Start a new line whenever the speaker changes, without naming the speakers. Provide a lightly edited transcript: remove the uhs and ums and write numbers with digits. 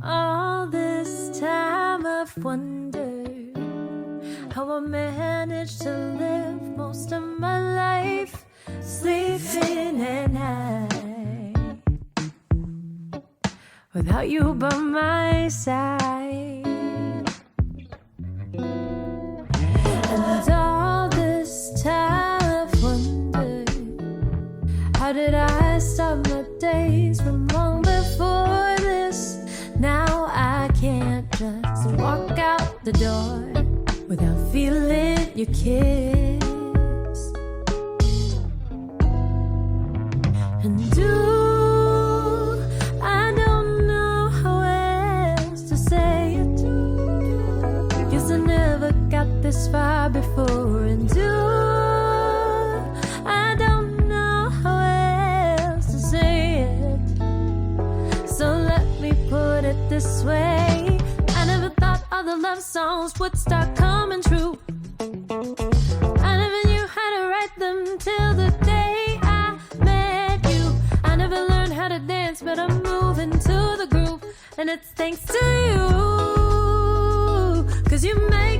All this time I've wondered how I managed to live most of my life sleeping at night without you by my side. And all this time I've wondered, how did I start my days from long before this? Now I can't just walk out the door without feeling your kiss. And I don't know how else to say it. Guess I never got this far before. And I don't know how else to say it. So let me put it this way. I never thought all the love songs would start coming true. I never knew how to write them till the day I met you. I never learned how to dance, but I'm moving to the groove. And it's thanks to you, 'cause you made